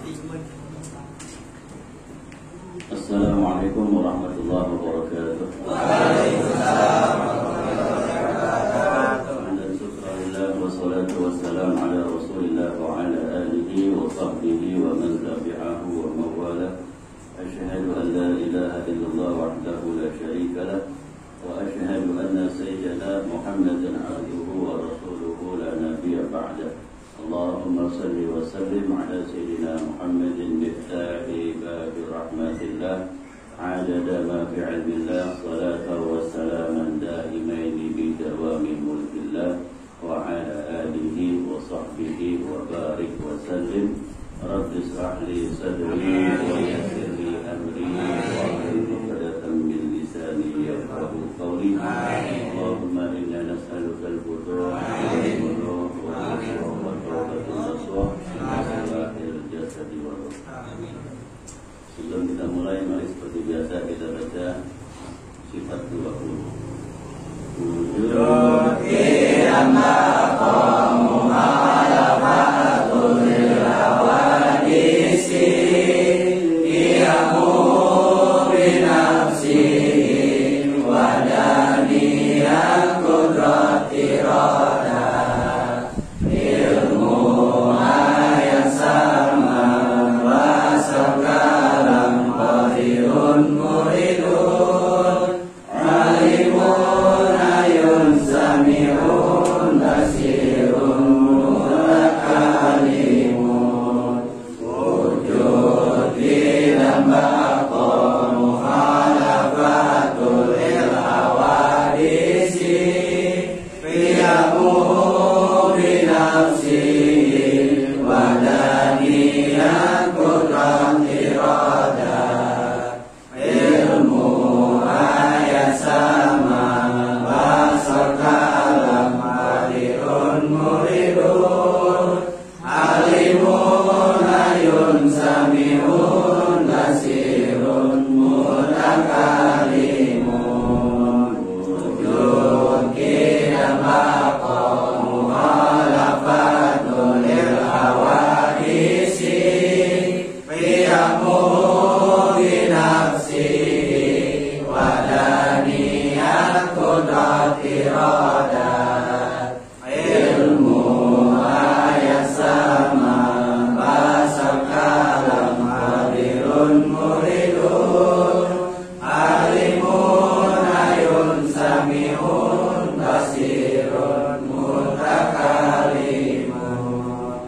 Assalamualaikum warahmatullahi wabarakatuh. Waalaikumsalam warahmatullahi wabarakatuh. Alhamdulillah wassalatu wassalamu ala Rasulillah wa ala alihi wa sahbihi wa man tabi'ahu wa mawala. Asyhadu an la ilaha illallah wahdahu la syarika lah wa asyhadu anna sayyidana Muhammadan abduhu wa rasuluhu la nabiyya ba'da. Allahumma salli wa sallim ala sayyidina Muhammadin miftahi babi rahmatillah adada ma fi ilmillah salatan wa salaman daimaini bi dawami mulkillah wa ala alihi wa sahbihi wa barik wa sallim. Rabbi israh li sadri wa yassir li amri wa hlul 'uqdatam min lisani yafqahu qawli. Allahumma inna nas'aluka al-huda wal-nur wa tawbatul nasuh wa salahil jasadi wa ruh. Sebelum kita mulai, mari seperti biasa kita baca sifat 20. Wujud qiyamah muhalafatul hawadisi qiyamu binafsi wadaniyah kudrati roda ilmu ayat sama wasakalam qadirun muridun alimun ayun sami'un basirun mutakalimun wujud di lambaqo muhalafatul hawadisi qiyamu binafsi wadaniyah kudrati roda ilmu ayat sama basar kalam hadirun muridun alimun ayun sami'un basirun mutakalimun wujud qiyamah muhalafatul hawadisi qiyamu binafsi wadaniyah kudrati roda ilmu ayat sama basar kalam hadirun muridun alimun ayun sami'un basirun mutakalimun.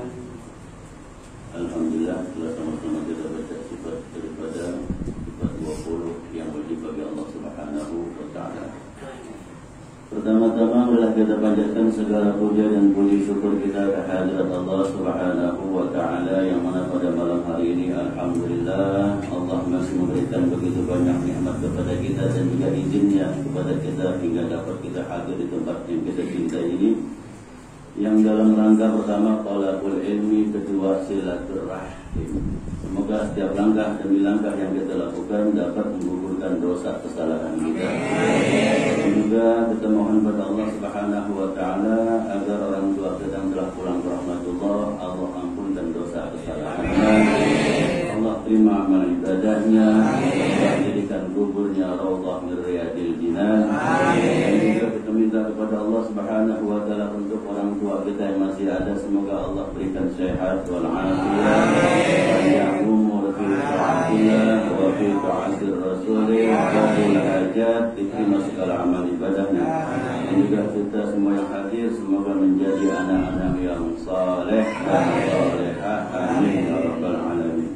Alhamdulillah, telah sama-sama kita baca sifat daripada sifat 20 yang wajib bagi Allah Subhanahu wa ta'ala. Pertama-tama adalah kita panjatkan segala puja dan puji syukur kita kehadirat Allah Subhanahu wa ta'ala, yang mana pada malam hari ini alhamdulillah Allah masih memberikan begitu banyak nikmat kepada kita dan juga izinnya kepada kita hingga dapat kita hadir di tempat yang kita cintai ini, yang dalam rangka pertama talabul ilmi, kedua silaturahim. Semoga setiap langkah demi langkah yang kita lakukan dapat menggugurkan dosa kesalahan kita. Dan juga kita mohon pada Allah Subhanahu wa ta'ala agar orang tua kita yang telah pulang ke rahmatullah, Allah ampunkan dosa kesalahannya, Allah terima amal ibadahnya, Allah jadikan kuburnya raudhah min riyadil jinan. Dan juga kita minta kepada Allah Subhanahu wa ta'ala untuk orang tua kita yang masih ada, semoga Allah berikan sehat wal afiyah, panjang umur fi ta'atillah wa fi ta'atil rasulih wa fil hajat, diterima segala amal ibadahnya. Dan juga kita semua yang hadir semoga menjadi anak-anak yang saleh dan salehah, amin ya rabbal alamin.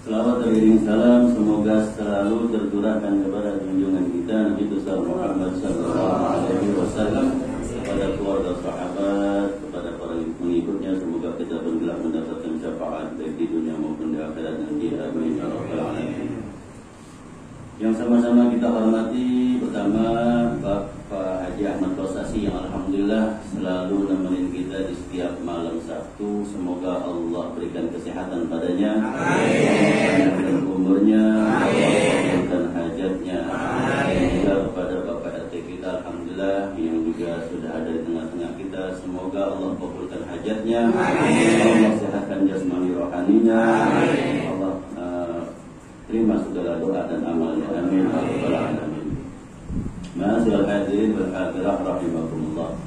Selawat beriring salam semoga selalu tercurahkan kepada junjungan kita Nabi besar Muhammad sallallahu alaihi wasallam, kepada keluarga sahabat, kepada para pengikutnya. Semoga kita pun mendapatkan syafaat baik di dunia maupun di akhirat nanti, amin ya rabbal alamin. Yang sama-sama kita hormati, pertama Bapak Haji Ahmad Kosasi yang alhamdulillah selalu nemenin kita di setiap malam Sabtu. Semoga Allah berikan kesehatan padanya, panjangkan umurnya, panjangkan hajatnya. Dan juga kepada Bapak RT kita alhamdulillah yang juga sudah ada di tengah-tengah kita, semoga Allah kabulkan hajatnya. Allah sehatkan jasmani rohaninya. Allah terima segala doa dan amalnya. Amin. Ma'asyiral hadirin wal hadirat rahimakumullah.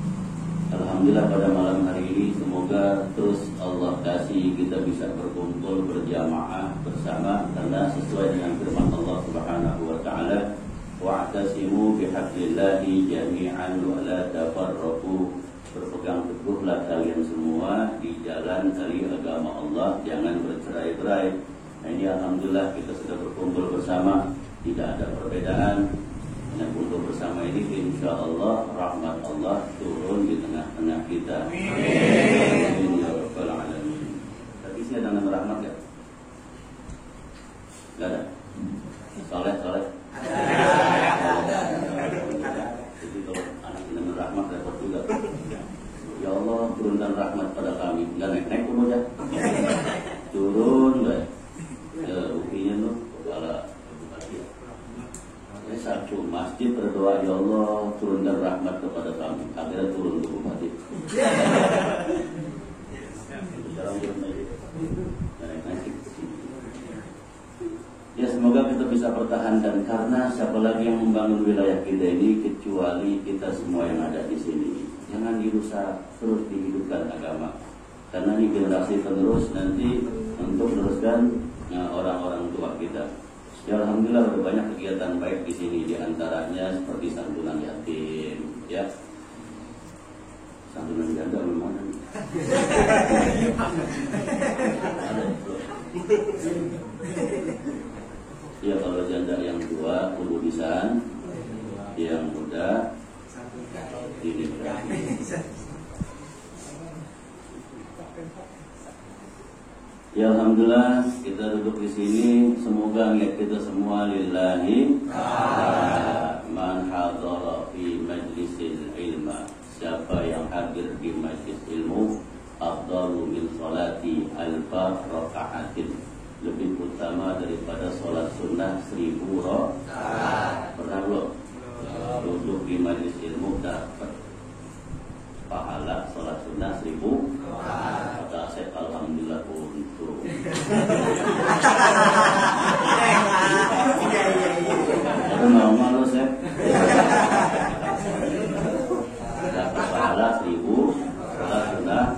Alhamdulillah pada malam hari ini semoga terus Allah kasih kita bisa berkumpul berjamaah bersama karena sesuai dengan firman Allah Subhanahu wa taala, wa'tasimu bihablillahi jami'an wa la tafarraqu. Berpegang teguhlah kalian semua di jalan tali agama Allah, jangan bercerai-berai. Nah, ini alhamdulillah kita sudah berkumpul bersama, tidak ada perbedaan. Dan kumpul bersama ini insya Allah rahmat Allah turun di tengah-tengah kita. Amin ya rabbal alamin. Tapi sih ada nama rahmat ya? Gak ada? Soleh? Ada. Jadi kalau anak nama rahmat dapat juga. Ya Allah turunkan rahmat pada kami. Gak naik-naik pun aja. Turun gak? Ya ukinya tuh kepala satu masjid berdoa, ya Allah turunkan rahmat kepada kami. Akhirnya turun ke bupati. Ya semoga kita bisa pertahankan karena siapa lagi yang membangun wilayah kita ini kecuali kita semua yang ada di sini. Jangan dirusak, terus dihidupkan agama. Karena ini generasi penerus nanti untuk meneruskan orang-orang tua kita. Ya alhamdulillah ada banyak kegiatan baik di sini, di antaranya seperti santunan yatim, ya. Santunan janda belum ada. Ya kalau janda yang tua kubudisan, yang muda dinikahi. Ya alhamdulillah kita duduk di sini, semoga niat kita semua lillahi man hadara fi majlisil ilma. Siapa yang hadir di majlis ilmu afdalu min salati alfa raka'atin, lebih utama daripada salat sunnah 1000 rakaat. Pernah belum duduk di majlis ilmu dapat pahala salat sunnah 1000 rakaat? Kata saya alhamdulillah untuk aku mau malu saya dapat pahala 1000 salat sunnah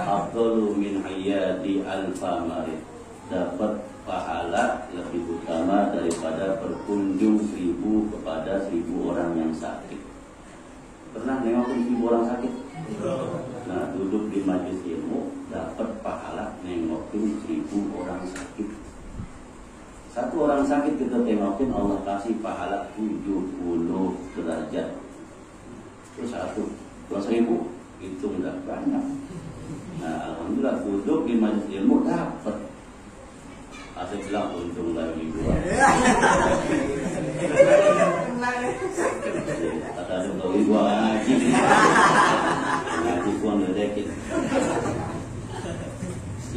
afdalu min ayyadi alfa marid, dapat pahala lebih utama daripada berkunjung 1000 kepada 1000 orang yang sakit. Pernah nengokin 1000 orang sakit? Nah, duduk di majlis ilmu dapat pahala nengokin 1000 orang sakit. Satu orang sakit kita tengokin, Allah kasih pahala 70 derajat. Terus satu, 1000 itu udah banyak. Nah, alhamdulillah duduk di majlis ilmu dapat. Saya bilang untung lagi gua. Kata ada gua ngaji. Ngaji gua ngedekin.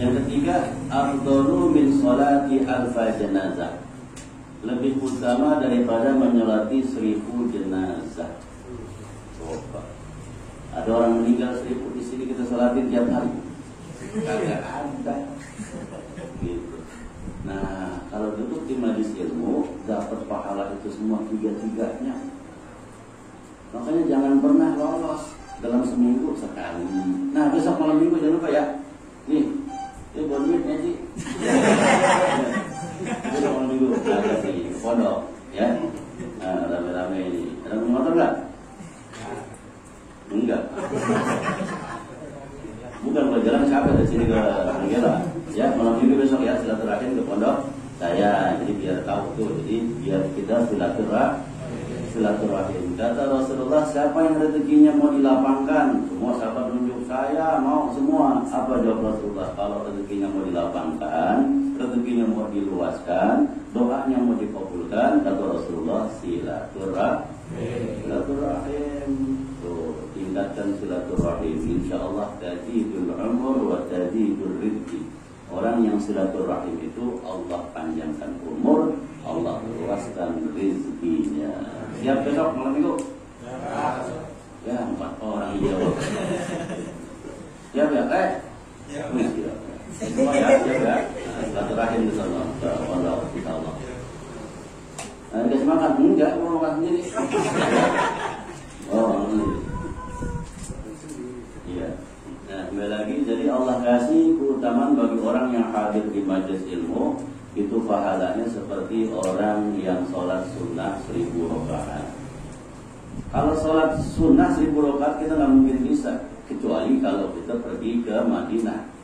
Yang ketiga, afdalu min sholati alfa jenazah. Lebih utama daripada menyolati 1000 jenazah. Coba. Ada orang meninggal 1000 di sini kita sholatin tiap hari. Kagak ada. Gitu. Nah, kalau duduk di majlis ilmu dapat pahala itu semua tiga-tiganya. Makanya jangan pernah lolos dalam seminggu sekali. Nah, besok malam minggu jangan lupa ya. Nih, ini buat duitnya sih. Besok malam minggu ada di pondok, ya. Nah, rame-rame ini. Ada motor nggak? Enggak. Bukan pelajaran siapa dari sini ke Anggela. Ya, malam minggu besok ya silaturahim ke pondok saya. Jadi biar tahu tuh. Jadi biar kita silaturahim. Kata Rasulullah, siapa yang rezekinya mau dilapangkan? Semua sahabat nunjuk, saya mau semua. Apa jawab Rasulullah? Kalau rezekinya mau dilapangkan, rezekinya mau diluaskan, doanya mau dikabulkan, kata Rasulullah, silaturahim. Tuh, tingkatkan silaturahim. Insyaallah tazidul umur wa tazidul rizki. Orang yang silaturahim itu Allah panjangkan umur, Allah luaskan rezekinya. Siap besok malam minggu? Ya 4 orang jawab. Siap ya? Siap. Semua ya, siap ya. Silaturahim insyaallah. Insyaallah. Ada semangat enggak mau makan sendiri? Oh, iya. Nah, kembali lagi, jadi Allah kasih keutamaan bagi orang yang hadir di majelis ilmu, itu pahalanya seperti orang yang sholat sunnah 1000 rakaat. Kalau sholat sunnah 1000 rakaat kita nggak mungkin bisa, kecuali kalau kita pergi ke Madinah.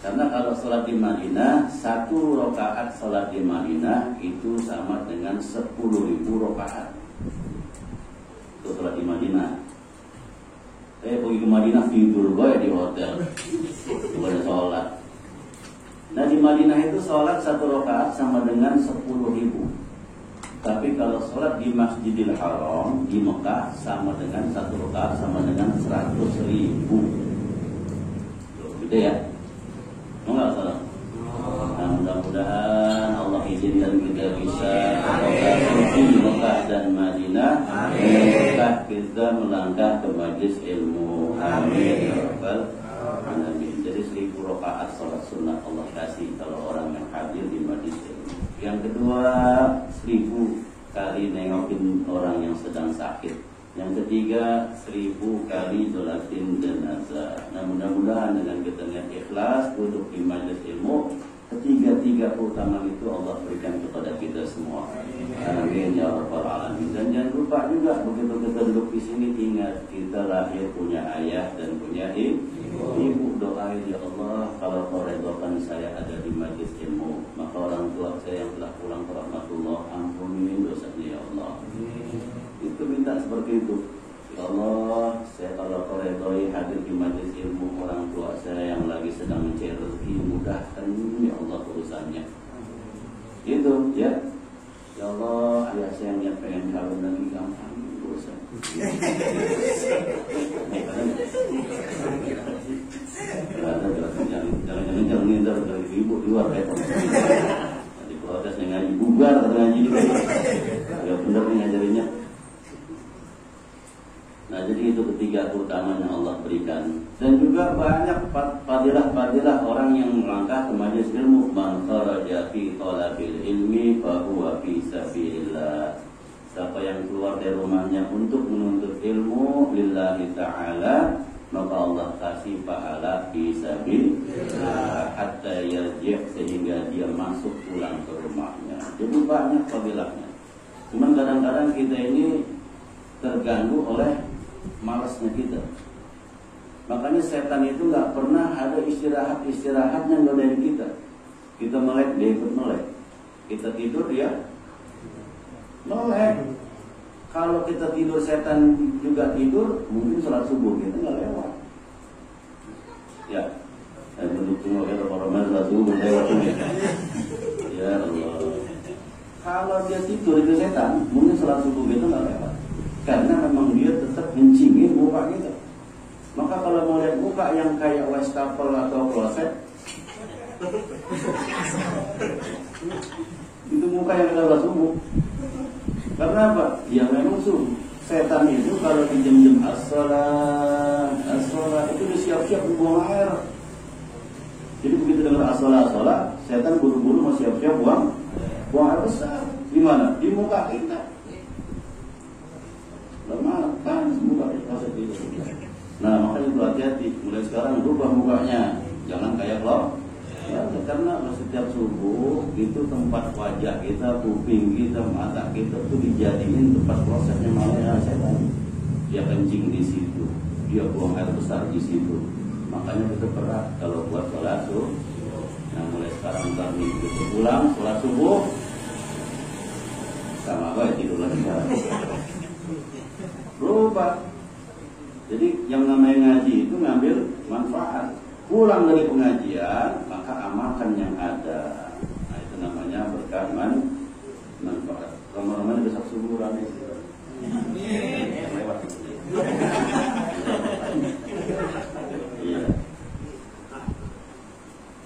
Karena kalau sholat di Madinah, 1 rakaat sholat di Madinah itu sama dengan 10.000 rakaat. Itu sholat di Madinah. Pergi ke Madinah tidur gue di hotel, bukan sholat. Nah di Madinah itu sholat 1 rakaat sama dengan 10.000. Tapi kalau sholat di Masjidil Haram di Mekah sama dengan 1 rakaat sama dengan 100.000. Gitu ya. Enggak salah. Nah, mudah-mudahan Allah izinkan kita bisa di Mekah dan Madinah, Mekah kita melangkah ke majelis ilmu. Amin ya rabbal alamin. Jadi 1000 rakaat salat sunnah Allah kasih kalau orang yang hadir di majelis ilmu. Yang kedua, 1000 kali nengokin orang yang sedang sakit. Yang ketiga, 1000 kali sholatin jenazah. Nah mudah-mudahan dengan kita niat ikhlas duduk di majelis ilmu, ketiga-tiga keutamaan itu Allah berikan kepada kita semua. Amin ya rabbal alamin. Dan jangan lupa juga begitu kita duduk di sini, ingat kita lahir punya ayah dan punya ibu. Doain ya Allah, kalau kau redhakan saya ada di majelis ilmu, maka orang tua saya yang telah pulang ke rahmatullah, ampuni dosanya ya Allah. Itu minta seperti itu. Ya Allah, saya kalau kau redhoi hadir di majelis ilmu, orang tua saya yang lagi sedang mencari rezeki, mudahkan ya Allah urusannya. Gitu ya. Ya Allah, ayah saya yang pengen kawin lagi, gampang urusan. Jangan ngindar dari ibu di luar repot. Nanti protes ngaji bubar atau ngaji juga. Ya benar nih ngajarinya. Nah jadi itu ketiga keutamaan yang Allah berikan. Dan juga banyak fadilah-fadilah orang yang melangkah ke majelis ilmu. Man kharaja fi talabil ilmi fa huwa fi sabilillah. Siapa yang keluar dari rumahnya untuk menuntut ilmu lillahi ta'ala, maka Allah kasih pahala fi sabilillah hatta yarji' sehingga dia masuk pulang ke rumahnya. Jadi banyak fadilahnya. Cuman kadang-kadang kita ini terganggu oleh malasnya kita. Makanya setan itu nggak pernah ada istirahat yang godain kita. Kita melek, dia ikut melek. Kita tidur, dia melek. Kalau kita tidur, setan juga tidur, mungkin sholat subuh kita nggak lewat. Ya, saya duduk tunggu kita orang sholat subuh lewat ini. Ya Allah. Kalau dia tidur itu setan, mungkin sholat subuh kita nggak lewat. Karena memang dia tetap mencingin muka kita. Maka kalau mau lihat muka yang kayak wastafel atau kloset, itu muka yang ada subuh. Karena apa? Ya memang subuh. Setan itu kalau di jam-jam as-shalah itu dia siap-siap buang air. Jadi begitu dengar as-shalah, setan buru-buru mau siap-siap buang air besar. Di mana? Di muka kita. Kan muka kita itu. Nah makanya itu hati-hati. Mulai sekarang rubah mukanya, jangan kayak lo. Ya, karena setiap subuh itu tempat wajah kita, kuping kita, mata kita itu dijadiin tempat prosesnya malaikat setan. Dia kencing di situ, dia buang air besar di situ. Makanya kita berat kalau buat sholat subuh. Nah mulai sekarang kami itu pulang sholat subuh sama apa ya tidur lagi sekarang. Berubah. Jadi yang namanya ngaji itu ngambil manfaat. Pulang dari pengajian maka amalkan yang ada. Nah itu namanya berkah manfaat. Ramai-ramai besok subuh ramai. Lewat. Iya.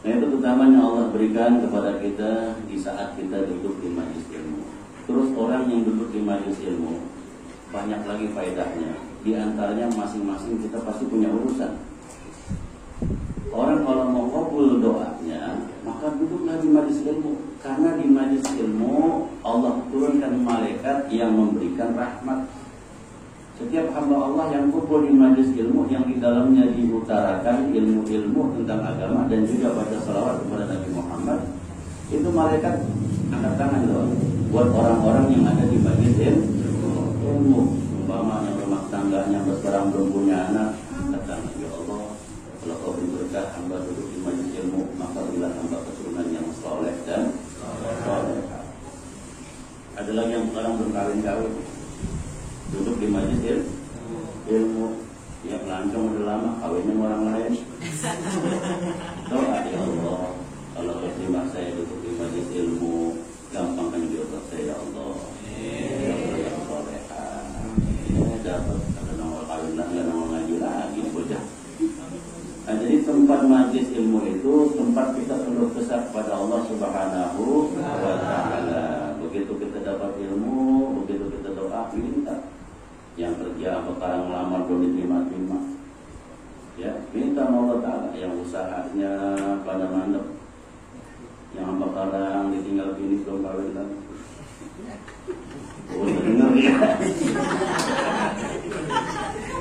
Nah itu utamanya Allah berikan kepada kita di saat kita duduk di majelis ilmu. Terus orang yang duduk di majelis ilmu banyak lagi faedahnya. di antaranya masing-masing kita pasti punya urusan. Orang kalau mau kabul doanya, maka duduklah di majlis ilmu. Karena di majlis ilmu Allah turunkan malaikat yang memberikan rahmat. Setiap hamba Allah yang kumpul di majlis ilmu, yang di dalamnya diutarakan ilmu-ilmu tentang agama dan juga baca salawat kepada Nabi Muhammad, itu malaikat angkat tangan doa buat orang-orang yang ada di majlis ilmu. Umpama yang rumah tangganya sekarang belum punya anak, angkat tangan, ya Allah, kalau kau beri berkah hamba duduk di majlis ilmu, maka berilah hamba keturunan yang soleh dan soleh. Ada lagi yang sekarang belum kawin-kawin, duduk di majlis ilmu, ya pelancong udah lama, kawinnya orang lain. Doa, ya Allah, kalau terima saya duduk di majlis ilmu, gampangkan jodoh saya, ya Allah. Ya Allah yang soleha. Ini dapat, ada nama kawin lah, nggak nama ngaji lagi, bocah. Nah, jadi tempat majlis ilmu itu tempat kita perlu besar kepada Allah Subhanahu wa Ta'ala. Begitu kita dapat ilmu, begitu kita doa, minta. Yang kerja sekarang melamar belum diterima-terima, ya minta Allah Ta'ala. Yang usahanya pada mandek, yang sekarang ditinggal bini belum kawin lagi. Oh, dengar ya.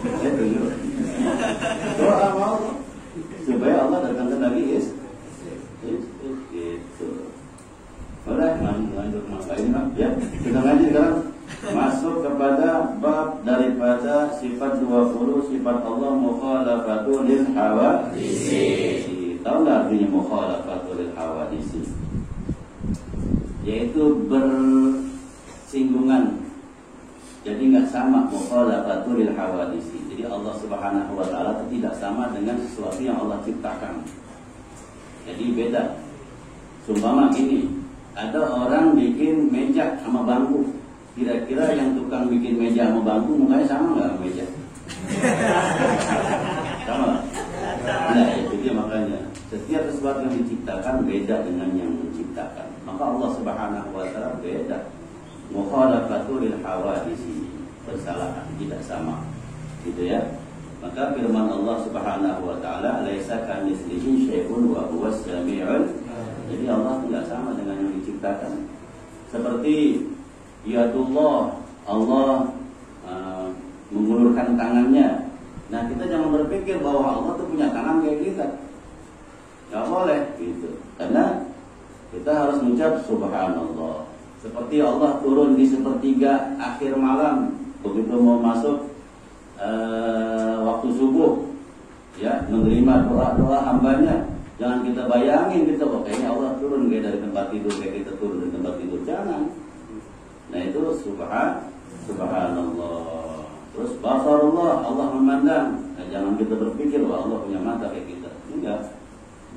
Saya dengar. Doa Allah supaya Allah datangkan lagi gitu. Boleh lanjut ngapain ya? Kita ngaji sekarang. Masuk kepada bab daripada sifat 20 sifat Allah mukhalafatul hawadisi. Tahu nggak artinya mukhalafatul hawadisi? Yaitu bersinggungan. Jadi nggak sama mukhalafatul hawadisi. Jadi Allah Subhanahu wa Ta'ala itu tidak sama dengan sesuatu yang Allah ciptakan. Jadi beda. Sumpama ini ada orang bikin meja sama bangku. Kira-kira yang tukang bikin meja sama bangku mukanya sama nggak sama meja? Sama? Nah itu dia makanya. Setiap sesuatu yang diciptakan beda dengan yang menciptakan. Maka Allah Subhanahu wa Ta'ala beda. Mukhalafatul hawadisi, bersalahan, tidak sama. Gitu ya. Maka firman Allah Subhanahu wa Ta'ala, laisa kamitslihi syai'un wa huwas samiul. Jadi Allah tidak sama dengan yang diciptakan. Seperti yadullah, Allah mengulurkan tangannya. Nah kita jangan berpikir bahwa Allah tuh punya tangan kayak kita. Gak boleh gitu. Karena kita harus mengucap subhanallah. Seperti Allah turun di sepertiga akhir malam, begitu mau masuk waktu subuh, ya menerima doa-doa hambanya. Jangan kita bayangin gitu kok kayaknya Allah turun kayak dari tempat tidur, kayak kita turun dari tempat tidur. Jangan. Nah itu subhanallah. Terus basarullah, Allah memandang. Nah, jangan kita berpikir bahwa Allah punya mata kayak kita. Enggak.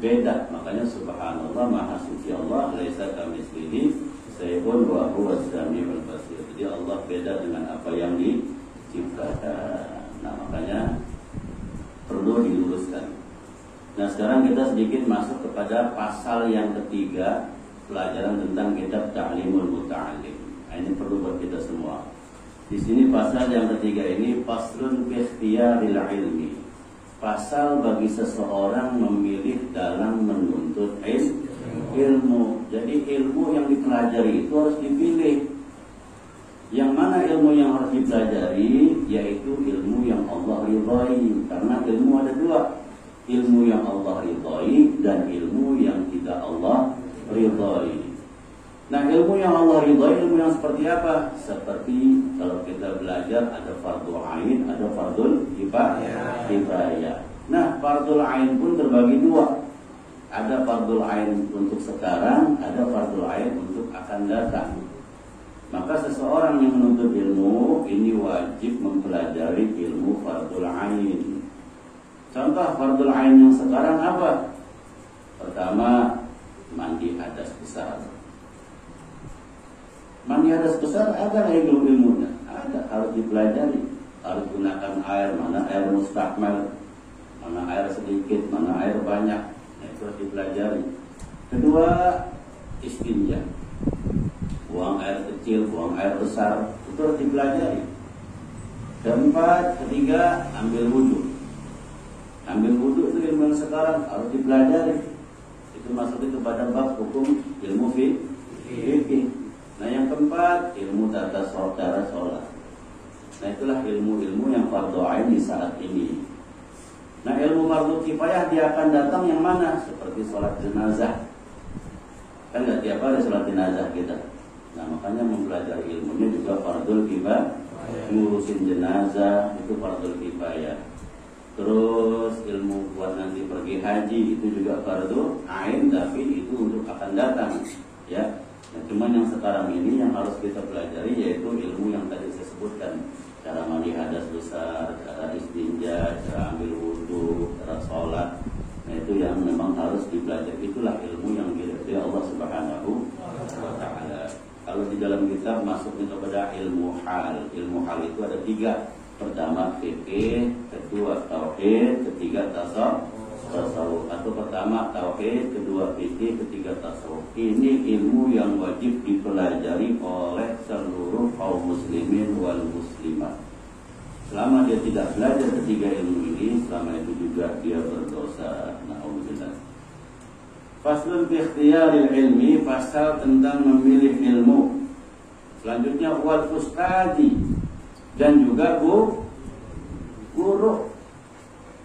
Beda. Makanya subhanallah, maha suci Allah, laisa kamitslihi syai'un wa huwas samiul basir. Jadi Allah beda dengan apa yang diciptakan. Nah makanya perlu diluruskan. Nah sekarang kita sedikit masuk kepada pasal yang ketiga, pelajaran tentang kitab Ta'limul Muta'allim. Ini perlu buat kita semua. Di sini pasal yang ketiga ini faslun fi ikhtiyaril ilmi. Pasal bagi seseorang memilih dalam menuntut ilmu. Jadi ilmu yang dipelajari itu harus dipilih. Yang mana ilmu yang harus dipelajari? Yaitu ilmu yang Allah ridhai. Karena ilmu ada dua, ilmu yang Allah ridhai dan ilmu yang tidak Allah ridhai. Nah ilmu yang Allah ridhai, ilmu yang seperti apa? Seperti kalau kita belajar ada fardhu ain, ada fardhul kifayah. Nah fardhul ain pun terbagi dua. Ada fardhul ain untuk sekarang, ada fardhul ain untuk akan datang. Maka seseorang yang menuntut ilmu ini wajib mempelajari ilmu fardhul ain. Contoh fardhul ain yang sekarang apa? Pertama, mandi hadas besar. Mandi hadas besar ada ilmu-ilmunya, ada, harus dipelajari. Harus gunakan air, mana air mustakmal, mana air sedikit, mana air banyak. Nah, itu harus dipelajari. Kedua, istinja. Buang air kecil, buang air besar, itu harus dipelajari. Keempat, ketiga, ambil wudhu. Ambil wudhu itu ilmu yang sekarang harus dipelajari. Itu masuk kepada bab hukum ilmu fikih. Nah yang keempat, ilmu tata cara sholat. Nah itulah ilmu-ilmu yang fardhu ain di saat ini. Nah ilmu fardhu kifayah dia akan datang yang mana? Seperti sholat jenazah. Kan nggak tiap hari sholat jenazah kita. Nah makanya mempelajari ilmunya juga fardhu kifayah. Ngurusin jenazah itu fardhu kifayah. Terus ilmu buat nanti pergi haji itu juga fardhu ain, tapi itu untuk akan datang, ya. Nah, cuman yang sekarang ini yang harus kita pelajari yaitu ilmu yang tadi saya sebutkan, cara mandi hadas besar, cara istinja, cara ambil wudhu, cara sholat. Nah itu yang memang harus dipelajari. Itulah ilmu yang diridhai Allah Subhanahu wa Ta'ala. Kalau di dalam kitab masuknya kepada ilmu hal. Ilmu hal itu ada 3. Pertama fikih, kedua tauhid, ketiga tasawuf. Atau pertama tauhid, kedua fikih, ketiga tasawuf. Ini ilmu yang wajib dipelajari oleh seluruh kaum muslimin wal muslimat. Selama dia tidak belajar ketiga ilmu ini, selama itu juga dia berdosa. Na'udzubillah. Faslun fi ikhtiyaril ilmi, pasal tentang memilih ilmu. Selanjutnya wal ustadi, dan juga guru.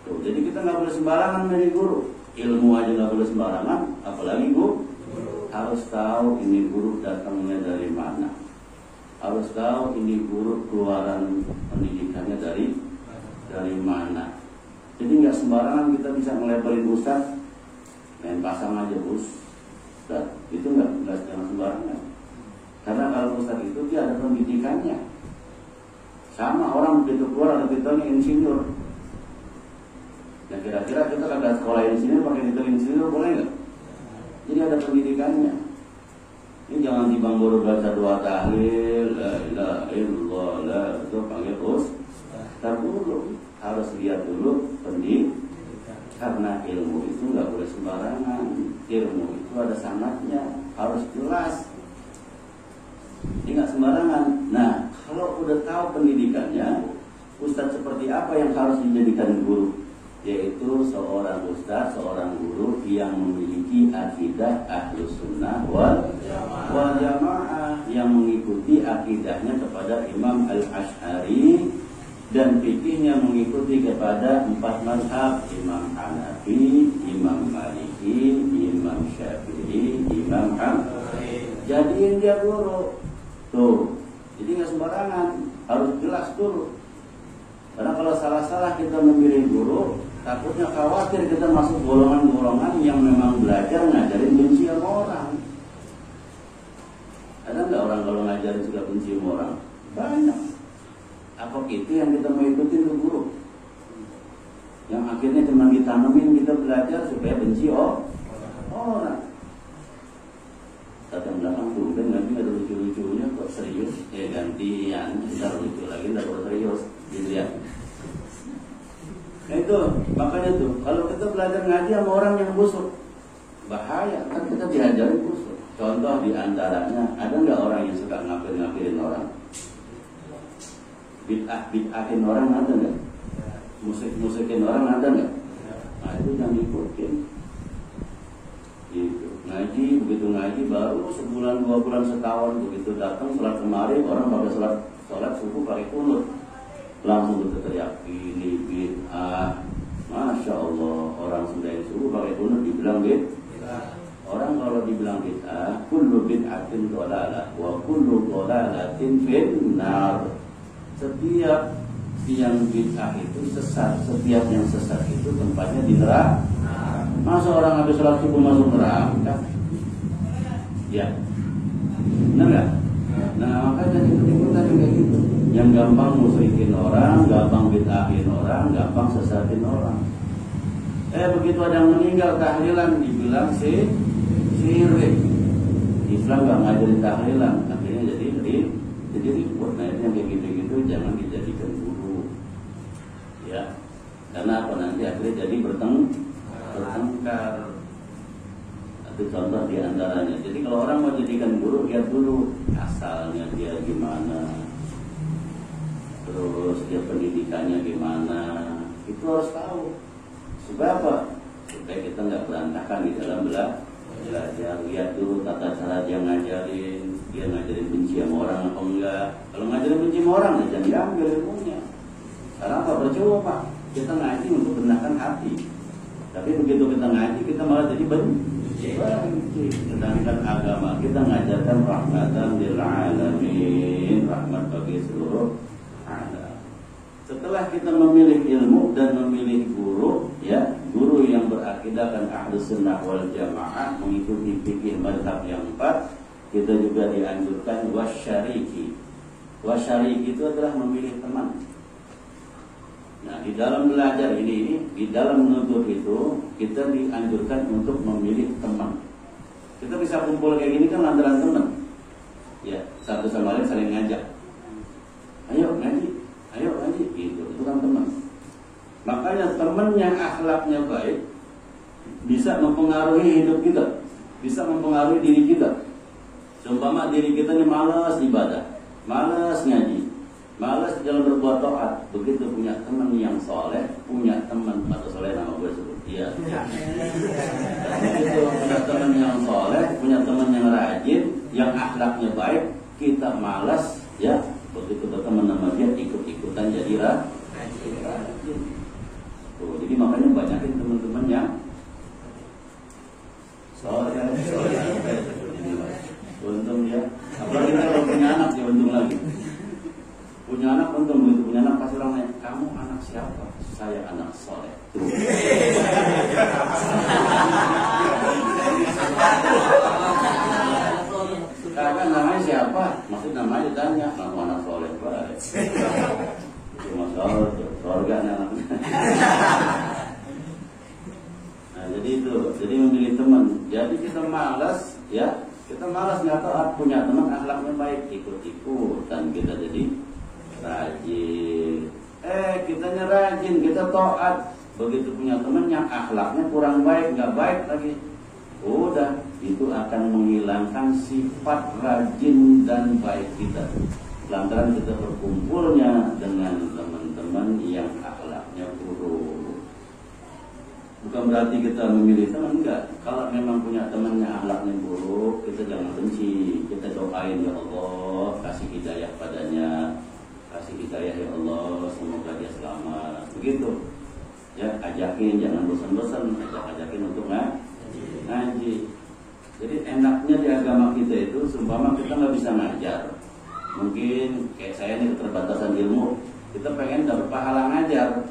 Tuh, jadi kita nggak boleh sembarangan milih guru. Ilmu aja nggak boleh sembarangan, apalagi guru. Harus tahu ini guru datangnya dari mana. Harus tahu ini guru keluaran pendidikannya dari mana. Jadi nggak sembarangan kita bisa ngelabelin ustaz, main pasang aja ustaz. Itu nggak jangan sembarangan. Karena kalau ustaz itu dia ada pendidikannya. Sama orang begitu keluar ada titelnya insinyur. Ya kira-kira kita kagak sekolah insinyur pakai titel insinyur boleh nggak? Jadi ada pendidikannya. Ini jangan timbang baru baca doa tahlil, la ilaha illallah, la itu panggil ustaz dulu. Harus lihat dulu pendidikan. Karena ilmu itu nggak boleh sembarangan. Ilmu itu ada sanadnya, harus jelas. Ini nggak sembarangan. Nah, kalau udah tahu pendidikannya, ustadz seperti apa yang harus dijadikan guru? Yaitu seorang ustadz, seorang guru yang memiliki akidah ahlus sunnah wal jamaah, yang mengikuti akidahnya kepada Imam Al-Asy'ari dan fikihnya mengikuti kepada 4 mazhab, Imam Hanafi, Imam Maliki, Imam Syafi'i, Imam Hambali. Jadiin dia guru. Tuh, jadi nggak sembarangan, harus jelas dulu. Karena kalau salah-salah kita memilih guru, takutnya khawatir kita masuk golongan-golongan yang memang belajar ngajarin benci sama orang. Ada nggak orang kalau ngajarin sudah benci sama orang? Banyak. Apa itu yang kita mau ikutin ke guru? Yang akhirnya cuma ditanamin kita belajar supaya benci orang. Datang belakang dulu kan nanti ada lucu-lucunya kok serius ya gantian ntar lucu lagi ntar serius gitu ya. Nah itu makanya tuh kalau kita belajar ngaji sama orang yang busuk bahaya kan kita diajarin busuk. Contoh diantaranya ada nggak orang yang suka ngapir-ngapirin orang, bid'ahin orang ada nggak, musik-musikin orang ada nggak? Nah itu jangan ikutin. Gitu. Ngaji, begitu ngaji baru sebulan, 2 bulan, setahun begitu datang sholat kemarin orang pada sholat subuh pakai kunut langsung berteriak ini bid'ah. Masya Allah orang sudah subuh pakai kunut dibilang bid'ah. Orang kalau dibilang bid'ah, kullu bid'atin dhalalah wa kullu dhalalatin finnar. Setiap yang bid'ah itu sesat, setiap yang sesat itu tempatnya di neraka. Masa orang habis sholat subuh masuk neraka? Ya, benar nggak? Nah makanya ikut-ikutan kayak gitu. Yang gampang musyrikin orang, gampang bid'ahin orang, gampang sesatin orang. Begitu ada yang meninggal tahlilan dibilang syirik. Islam nggak ngajarin tahlilan, akhirnya jadi ribut. Nah itu yang kayak gitu-gitu jangan dijadikan guru. Ya, karena apa nanti akhirnya jadi bertengkar. Itu contoh diantaranya. Jadi kalau orang mau jadikan guru, lihat dulu asalnya dia gimana. terus dia pendidikannya gimana, itu harus tahu. Supaya apa? Supaya kita nggak berantakan di dalam belajar. Lihat dulu tata cara dia ngajarin benci sama orang apa enggak. Kalau ngajarin benci sama orang, ya jangan diambil ilmunya. Karena apa? Percuma Pak, kita ngaji untuk benarkan hati. Tapi begitu kita ngaji, kita malah jadi benci. Sedangkan agama kita ngajarkan rahmatan lil alamin, rahmat bagi seluruh alam. Setelah kita memilih ilmu dan memilih guru, ya, guru yang berakidahkan Ahlus Sunnah wal Jamaah, mengikuti fikih mazhab yang 4, kita juga dianjurkan wasyariki. Wasyariki itu adalah memilih teman. Nah, di dalam belajar ini, di dalam menuntut itu, kita dianjurkan untuk memilih teman. Kita bisa kumpul kayak gini kan lantaran teman. Ya, satu sama lain saling ngajak. Ayo ngaji, gitu. Itu kan teman. Makanya teman yang akhlaknya baik bisa mempengaruhi hidup kita, bisa mempengaruhi diri kita. Seumpama diri kita ini malas ibadah, malas ngaji, malas dalam berbuat taat. Begitu punya teman yang soleh, punya teman atau soleh nama gue sebut dia. Begitu punya teman yang soleh, punya teman yang rajin, yang akhlaknya baik, kita malas, ya. Begitu berteman sama dia, ikut-ikutan jadi rajin. Tuh, jadi makanya banyakin teman-teman yang soleh. Untung ya, apalagi kalau punya anak ya untung lagi. Punya anak untung, begitu punya anak pasti orang nanya, kamu anak siapa? Saya anak soleh. Kakak namanya siapa? Maksud namanya ditanya, kamu anak soleh baik. Cuma surga anaknya. Nah jadi itu, jadi memilih teman. Jadi kita malas, ya. Kita malas nggak taat, punya teman akhlaknya baik, ikut-ikutan kita jadi rajin. Kitanya rajin, kita taat. Begitu punya teman yang akhlaknya kurang baik, nggak baik lagi, udah itu akan menghilangkan sifat rajin dan baik kita. Lantaran kita berkumpulnya dengan teman-teman yang akhlaknya buruk. Bukan berarti kita memilih teman, enggak. Kalau memang punya teman yang akhlaknya buruk, kita jangan benci. Kita doain, ya Allah, kasih hidayah padanya. Kasih hidayah ya Allah, semoga dia selamat. Begitu. Ya, ajakin, jangan bosan-bosan, ajakin untuk ngaji. Jadi enaknya di agama kita itu, seumpama kita nggak bisa ngajar. Mungkin kayak saya ini keterbatasan ilmu, kita pengen dapat pahala ngajar.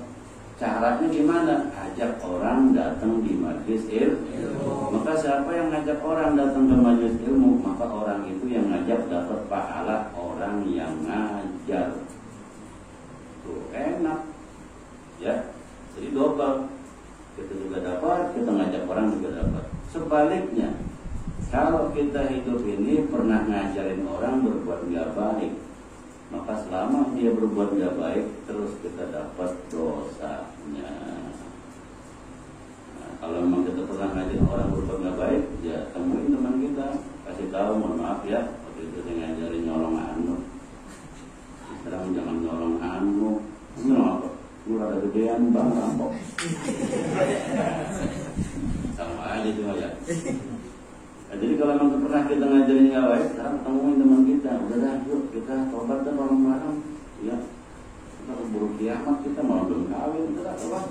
Caranya gimana? Ajak orang datang di majelis ilmu. Maka siapa yang ngajak orang datang ke majelis ilmu, maka orang itu yang ngajak dapat pahala orang yang ngajar. Tuh enak, ya. Jadi double. Kita juga dapat, kita ngajak orang juga dapat. Sebaliknya, kalau kita hidup ini pernah ngajarin orang berbuat nggak baik, maka selama dia berbuat nggak baik, terus kita dapat dosanya. Nah, kalau memang kita pernah ngajarin orang berbuat nggak baik, ya temuin teman kita, kasih tahu, mohon maaf ya, waktu itu saya ngajarin nyolong anu. Sekarang jangan nyolong anu. Nyolong apa? Murah ada gedean bang rampok. Sama aja cuma ya. Nah, jadi kalau memang pernah kita ngajarin nggak baik, sekarang temuin teman kita, udah dah, yuk kita tobat dan bareng-bareng, ya. Kita keburu kiamat, kita malah belum kawin, kita dah tobat.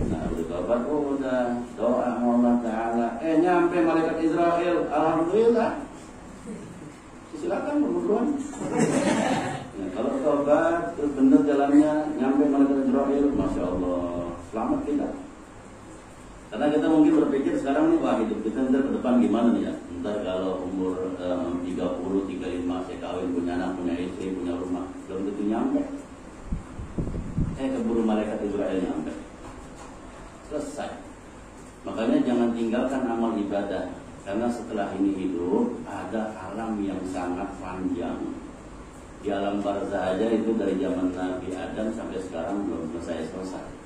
Nah, udah tobat, udah doa Allah Taala. Nyampe malaikat Israel, alhamdulillah. Silakan berburuan. Nah, kalau tobat terus benar jalannya, nyampe malaikat Israel, masya Allah, selamat kita. Karena kita mungkin berpikir sekarang nih, wah hidup kita ntar ke depan gimana nih ya. Ntar kalau umur 30, 35 saya kawin, punya anak, punya istri, punya rumah, belum tentu nyampe. Keburu malaikat Israel nyampe. Selesai. Makanya jangan tinggalkan amal ibadah. Karena setelah ini hidup, ada alam yang sangat panjang. Di alam barzah aja itu dari zaman Nabi Adam sampai sekarang belum selesai.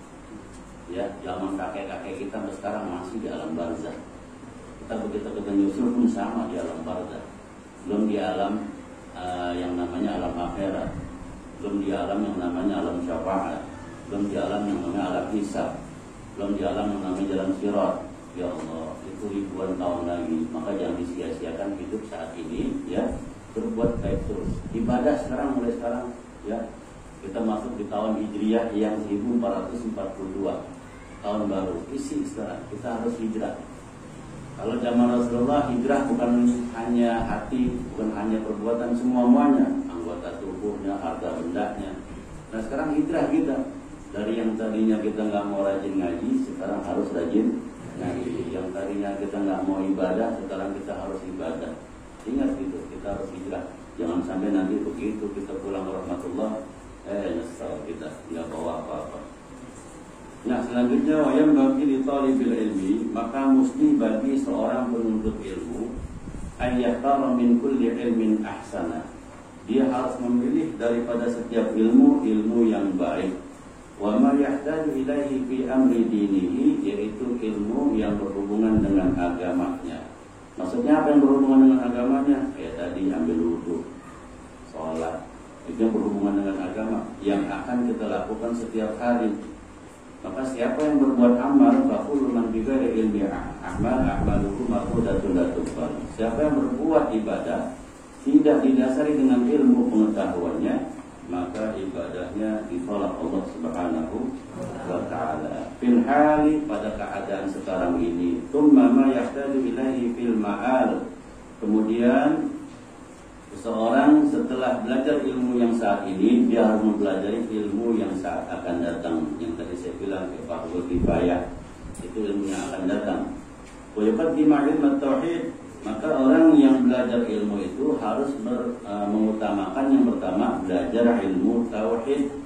Ya, zaman kakek-kakek kita sampai sekarang masih di alam barzah. Kita begitu kita nyusul pun sama di alam barzah. Belum di alam yang namanya alam akhirat. belum di alam yang namanya alam syafaat, belum di alam yang namanya alam hisab, belum di alam yang namanya jalan sirat. Ya Allah, itu ribuan tahun lagi. Maka jangan disia-siakan hidup saat ini, ya. Berbuat baik terus. Ibadah sekarang, mulai sekarang, ya. Kita masuk di tahun Hijriyah yang 1442, tahun baru. Isi sekarang, kita harus hijrah. Kalau zaman Rasulullah, hijrah bukan hanya hati, bukan hanya perbuatan, semuanya, anggota tubuhnya, harta bendanya. Nah sekarang hijrah kita, dari yang tadinya kita nggak mau rajin ngaji, sekarang harus rajin ngaji. Yang tadinya kita nggak mau ibadah, sekarang kita harus ibadah. Ingat gitu, kita harus hijrah. Jangan sampai nanti begitu kita pulang ke rahmatullah, nyesal kita, nggak bawa apa-apa. Nah selanjutnya, wayam bagi di talibil ilmi, maka mesti bagi seorang penuntut ilmu, ayyahtara min kulli ilmin ahsana. Dia harus memilih daripada setiap ilmu yang baik. Wa ma yahtaju ilaihi fi amri dinihi, yaitu ilmu yang berhubungan dengan agamanya. Maksudnya apa yang berhubungan dengan agamanya? Kayak tadi ambil wudu, sholat, itu yang berhubungan dengan agama yang akan kita lakukan setiap hari. Maka siapa yang berbuat amal, faqul man bi ghairi ilmi a'maluhu marhudatun la tuqbal. Siapa yang berbuat ibadah tidak didasari dengan ilmu pengetahuannya, maka ibadahnya ditolak Allah Subhanahu wa ta'ala. Fil hali, pada keadaan sekarang ini, tsumma ma yahtaju ilaihi fil ma'al. Kemudian seseorang setelah belajar ilmu yang saat ini, dia harus mempelajari ilmu yang saat akan datang. Yang tadi saya bilang fardhu kifayah, itu ilmu yang akan datang. Wa yuqaddimu ilmu tauhid. Maka orang yang belajar ilmu itu harus mengutamakan yang pertama belajar ilmu tauhid.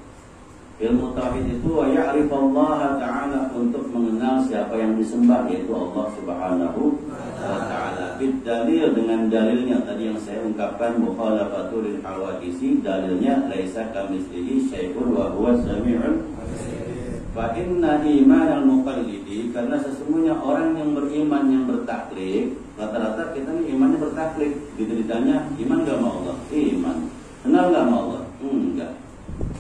Ilmu tauhid itu wa ya'rifallaha ta'ala, untuk mengenal siapa yang disembah, yaitu Allah Subhanahu wa ta'ala. Bid dalil, dengan dalilnya tadi yang saya ungkapkan, mukhalafatul lil hawadisi, dalilnya laisa kamitslihi syai'un wa huwa samiul. Fa inna imanal muqallidi, karena sesungguhnya orang yang beriman yang bertaklid, rata-rata kita nih imannya bertaklid. Gitu ditanya, iman gak sama Allah? Iman. Kenal gak sama Allah? Enggak.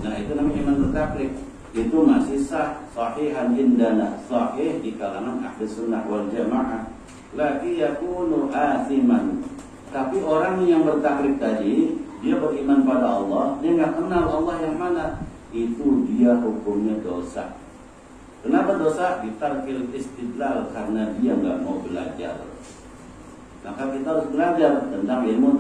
Nah itu namanya iman bertaklid. Itu masih sah, sahihan indana, sahih di kalangan ahli sunnah wal jamaah. Laki yakunu athiman. Tapi orang yang bertaklid tadi, dia beriman pada Allah, dia gak kenal Allah yang mana, itu dia hukumnya dosa. Kenapa dosa? Bitarkil istidlal, karena dia nggak mau belajar. Maka kita harus belajar tentang ilmu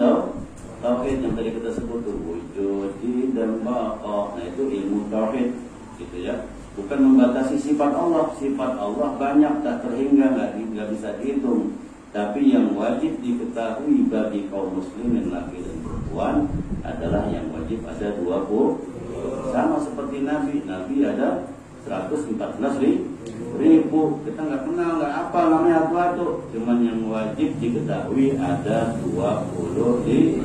tauhid yang tadi kita sebut, wujud dan baqa. Nah itu ilmu tauhid, gitu ya. Bukan membatasi sifat Allah. Sifat Allah banyak, tak terhingga, nggak bisa dihitung. Tapi yang wajib diketahui bagi kaum muslimin laki dan perempuan adalah yang wajib ada 20. Sama seperti Nabi ada 114.000. Kita nggak kenal, nggak apa namanya apa-apa. Cuman yang wajib diketahui ada 25.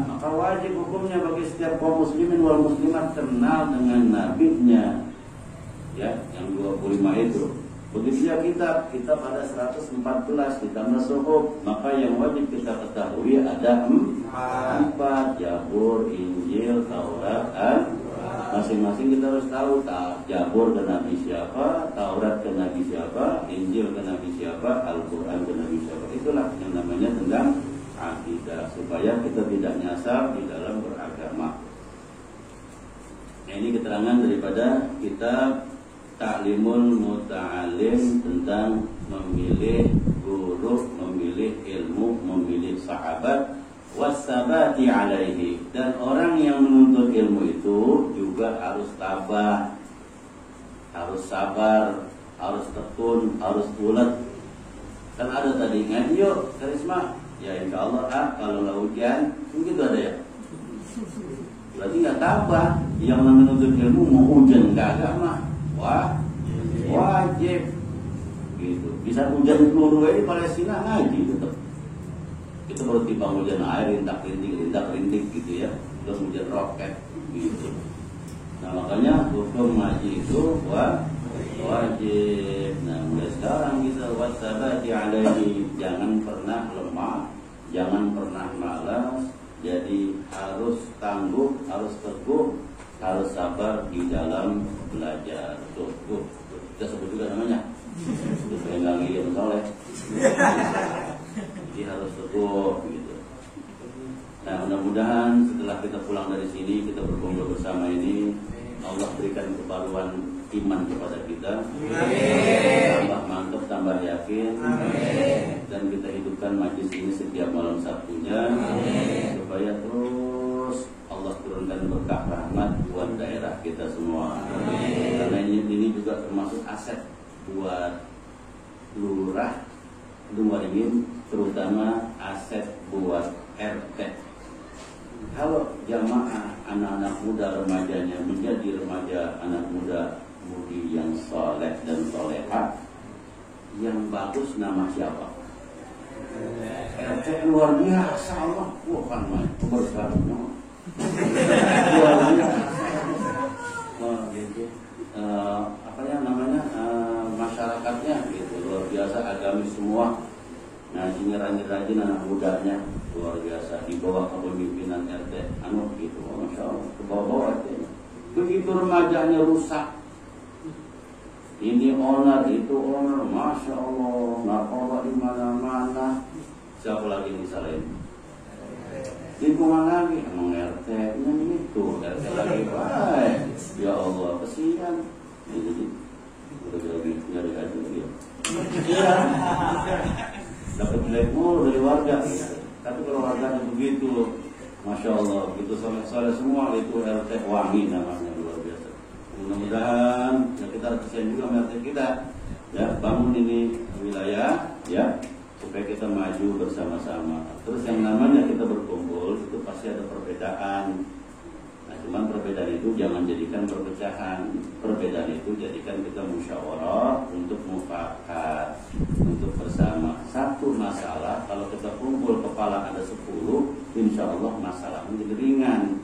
Maka wajib hukumnya bagi setiap kaum muslimin wal muslimat kenal dengan nabinya. Ya, yang 25 itu. Begitu ya kita pada 114 ditambah suhuf, maka yang wajib kita ketahui ada 4, Jabur, Injil, Taurat, masing-masing kita harus tahu. Jabur ke Nabi siapa, Taurat ke Nabi siapa, Injil ke Nabi siapa, Al-Quran ke Nabi siapa. Itulah yang namanya tentang akidah, supaya kita tidak nyasar di dalam beragama. Nah, ini keterangan daripada kitab Ta'limul Muta'alim tentang memilih guru, memilih ilmu, memilih sahabat, wasabati alaihi. Dan orang yang menuntut ilmu itu juga harus tabah, harus sabar, harus tekun, harus ulet. Kan ada tadi ngaji yuk karisma, ya insya Allah kalau nggak hujan, begitu ada ya. Berarti nggak tabah. Yang menuntut ilmu mau hujan nggak agama, wajib gitu. Bisa hujan peluru di Palestina ngaji tetap. Itu baru timbang hujan air, rintak-rintik gitu ya. Terus hujan roket gitu. Nah makanya hukum ngaji itu wajib. Nah mulai sekarang kita wasabati alaihi, jangan pernah lemah, jangan pernah malas, Jadi harus tangguh, harus teguh, harus sabar di dalam belajar. Tuh, kita sebut juga namanya. Itu pengen yang soleh. Jadi harus teguh gitu. Nah, mudah-mudahan setelah kita pulang dari sini, kita berkumpul bersama ini, Allah berikan kebaruan iman kepada kita. Tambah mantap, tambah yakin. Dan kita hidupkan majlis ini setiap malam Sabtunya, supaya terus Allah turunkan berkah rahmat buat daerah kita semua. Karena ini juga termasuk aset buat lurah Lumajang, terutama aset buat RT. Kalau jamaah anak-anak muda remajanya menjadi remaja anak muda mudi yang soleh dan solehah, yang bagus nama siapa? RT luar biasa Allah, bukan main keberkahannya. Luar biasa. Gitu. Apa ya namanya, masyarakatnya gitu luar biasa, agamis semua. Nah, sini rajin-rajin anak mudanya luar biasa di bawah kepemimpinan RT gitu. Masya Allah, ke bawah RT. Begitu remajanya rusak, ini owner itu owner, masya Allah, narkoba di mana-mana. Siapa lagi disalahin? Lingkungan lagi, emang RT-nya itu, RT lagi baik. Ya Allah, kesian. Jadi udah lagi nyari aja dia. Iya. Dapat jelek mulu dari warga. Tapi kalau warganya begitu, masya Allah, begitu soleh-soleh semua, itu RT wangi namanya, luar biasa. Mudah-mudahan ya kita kesian juga sama RT kita, ya bangun ini wilayah, ya supaya kita maju bersama-sama. Terus yang namanya kita berkumpul itu pasti ada perbedaan. Nah, cuman perbedaan itu jangan jadikan perpecahan. Perbedaan itu jadikan kita musyawarah untuk mufakat, untuk bersama. Satu masalah kalau kita kumpul kepala ada 10, insya Allah masalah menjadi ringan.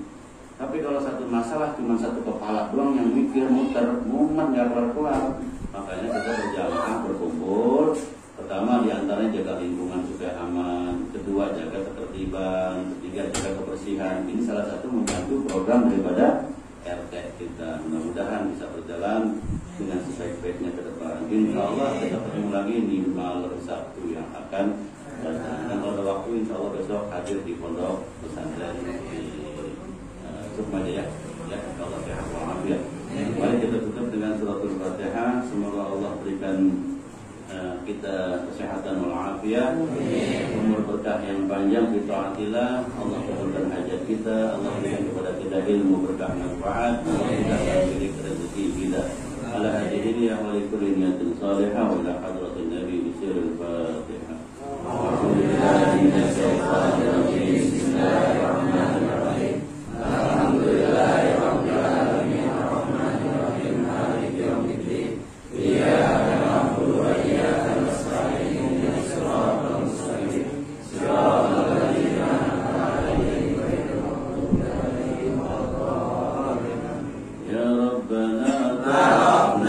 Tapi kalau satu masalah cuma satu kepala doang yang mikir muter mumet nggak kelar-kelar, makanya kita berjamaah berkumpul. Pertama diantaranya jaga lingkungan supaya aman, kedua jaga ketertiban, ketiga jaga kebersihan. Ini salah satu membantu program daripada RT kita. Mudah-mudahan bisa berjalan dengan sebaik-baiknya ke depan. Insya Allah kita ketemu lagi di malam Sabtu yang akan datang. Dan kalau ada waktu insya Allah besok hadir di pondok pesantren di Sukmaja ya. Ya, insya Allah sehat walafiat. Mari kita tutup dengan suratul Fatihah. Semoga Allah berikan kita kesehatan walafiat, umur berkah yang panjang, bitaatillah. Allah kabulkan hajat kita, Allah berikan kepada kita ilmu berkah manfaat, Allah mudahkan diri rezeki kita. Ala hadirin ya wali kulli niyatin salihah wa ila hadratin nabi bisirul Fatihah. Alhamdulillahi minasyaitanir rajim. Bismillahirrahmanirrahim. Alhamdulillahi rabbil alamin. Arrahmanir rahim. Maliki yaumiddin. Iyyaka na'budu wa iyyaka nasta'in. Ihdinas siratal mustaqim. Siratal ladzina an'amta 'alaihim ghairil maghdubi 'alaihim waladdallin. Ya Rabbana ta'ala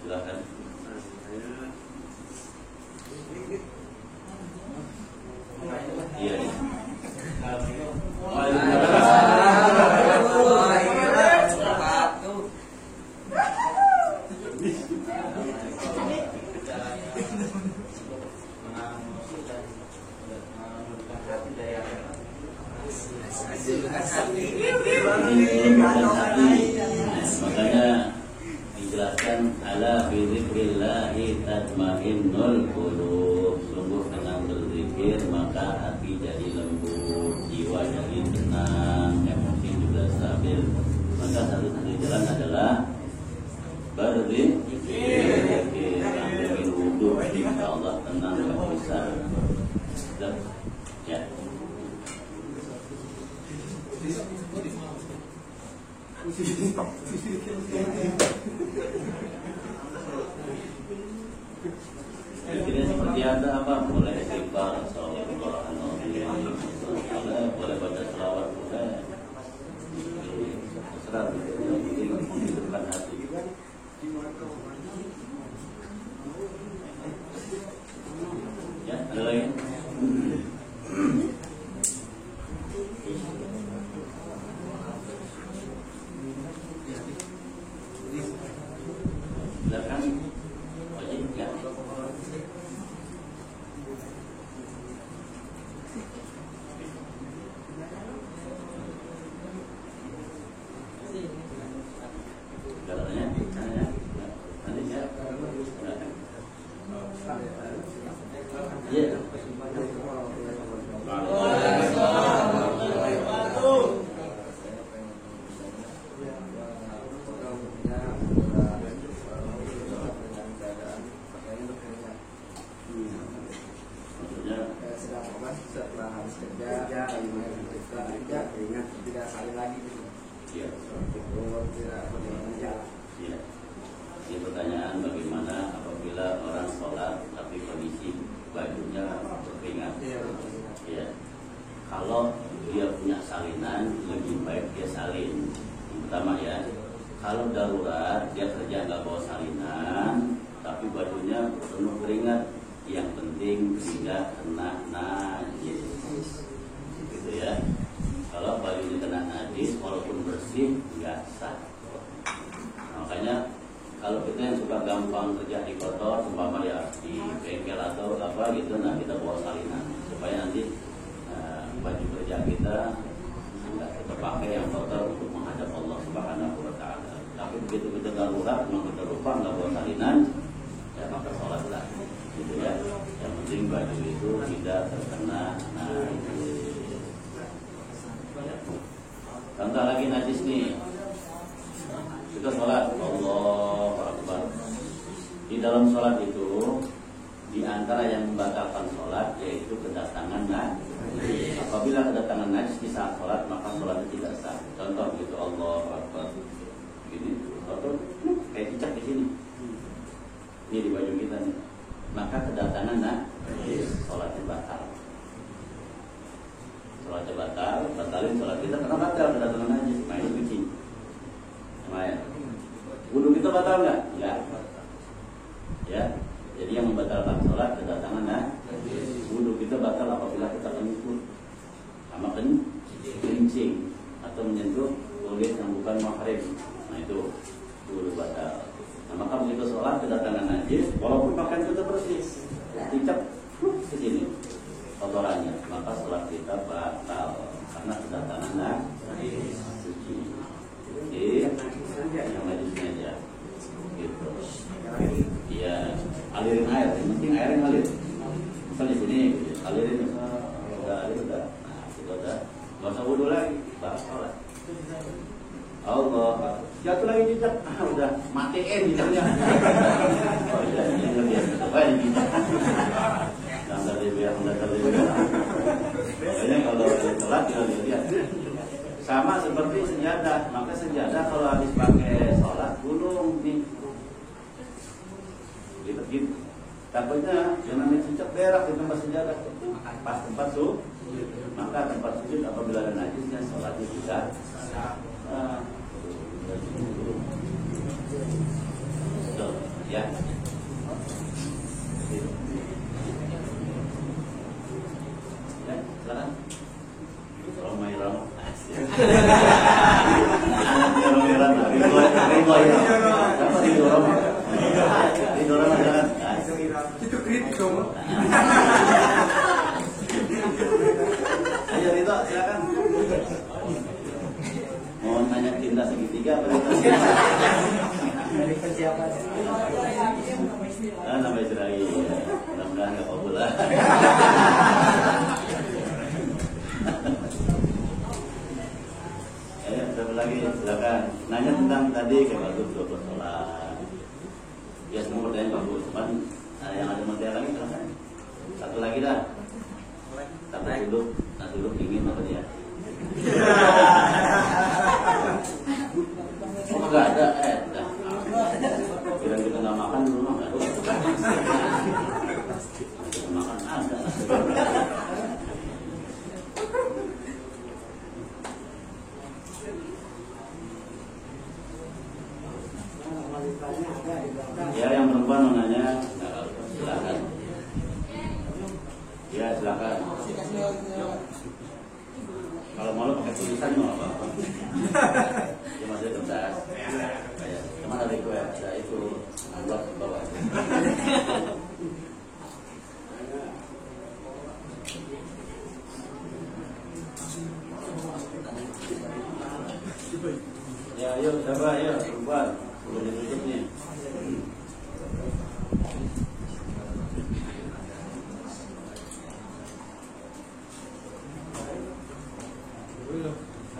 Silakan. Iya. Makanya dijelaskan ala bi dzikrillahi tatmainnul qulub. Sungguh dengan berzikir maka hati jadi lembut, jiwa jadi tenang, emosi juga stabil. Maka satu-satunya jalan adalah berzikir. Ambil wudu, insya Allah tenang dan bisa. Ya. Jadi seperti ada apa? Boleh istighfar atau Al-Quran, boleh baca selawat, boleh. Terserah, yang penting menghidupkan hati. Ya, ada lagi? Silakan. Wajib ya. Jalannya, nanti ya. Iya. Setelah habis kerja, ingat tidak saling lagi. Iya. Tidak berjalan. Iya. Ini pertanyaan bagaimana apabila orang sholat tapi kondisi bajunya berkeringat. Iya. Kalau dia punya salinan lebih baik dia salin. Yang pertama ya. Kalau darurat dia kerja nggak bawa salinan tapi bajunya penuh keringat. Yang penting tidak kena najis, gitu ya. Kalau bajunya kena najis, walaupun bersih nggak sah. Makanya kalau kita yang suka gampang terjadi kotor, umpama ya di bengkel atau apa gitu, nah kita bawa salinan supaya nanti baju kerja kita nggak kita pakai yang kotor untuk menghadap Allah Subhanahu Wa Taala. Tapi begitu kita darurat, memang kita lupa nggak bawa salinan, ya maka sholatlah. Gitu ya. Yang penting baju itu tidak terkena najis. Contoh lagi najis nih. Kita sholat, Allahu Akbar. Di dalam sholat itu, di antara yang membatalkan sholat yaitu kedatangan najis. Apabila kedatangan najis di saat sholat, maka sholatnya tidak sah. Contoh gitu, Allahu Akbar. Gini, atau kayak cicak di sini. Ini di baju kita nih. Maka kedatangan najis, sholatnya batal. Sholatnya batal, batalin sholat kita karena batal kedatangan najis. Main cuci, main. Wudu kita batal nggak? Nggak. Ya, jadi yang membatalkan sholat kedatangan najis. Wudu kita batal apabila kita kenyut sama kencing atau menyentuh kulit yang bukan mahram. Nah itu wudu batal. Nah, maka begitu sholat kedatangan najis, walaupun pakaian kita bersih, dicap ke sini kotorannya, maka sholat kita batal karena kedatangan najis. Suci. Oke, yang najisnya aja, gitu. Iya, alirin air, yang penting air yang ngalir. Misal di sini, alirin, udah alir udah, nah itu udah, nggak usah wudu lagi, bahas sholat. Allah, jatuh lagi jejak, udah matiin jejaknya. Oh iya, ini ngerti ya, coba ini jejak. Jangan terlebih, Makanya kalau sholat kita lihat, sama seperti sejadah. Maka sejadah kalau habis pakai sholat gulung nih, gitu. Takutnya jangan dicicak berak di tempat sejadah, pas tempat sujud. Maka tempat sujud apabila ada najisnya sholatnya tidak sah. Ya. Ya, silakan. Romairan. Romairan. Ridho ya. Siapa Ridho Rom? Ridho Rom silakan. Itu kritik dong. Ayo Ridho silakan. Mau nanya cinta segitiga apa Dari persiapan. nama Israel. Mudah-mudahan nggak kabul lah. Satu lagi silakan. Nanya tentang tadi kayak bagus dua sholat. Ya semua pertanyaan bagus. Cuman yang ada materi lagi silakan. Satu lagi dah. Satu dulu ingin apa dia? Oh nggak ada, dah. Kira kita nggak makan dulu mah nggak ada. Makan ada. Ya yang perempuan mau nanya, silakan. Ya silakan. Kalau malu pakai tulisan mau apa? Ya masih kertas. Kayak cuma ada kue ada itu amplop di bawah. Ya ayo coba ya perempuan udah ditutup nih.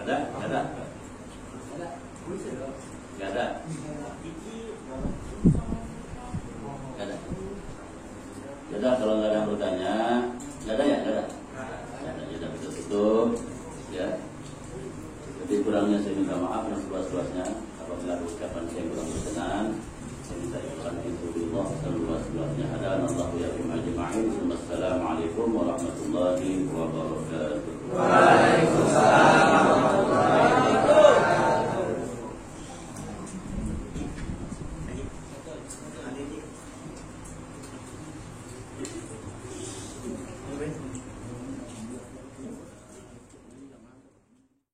Ada? Gak ada. Jadi kalau nggak ada yang bertanya, nggak ada ya, nggak ada. Sudah kita tutup, ya. Jadi kurangnya saya minta maaf yang seluas-luasnya. Apabila ada ucapan saya kurang berkenan, saya minta ikhlas fillah seluas-luasnya. Ada Allah ya bima jema'in. Wassalamualaikum warahmatullahi wabarakatuh.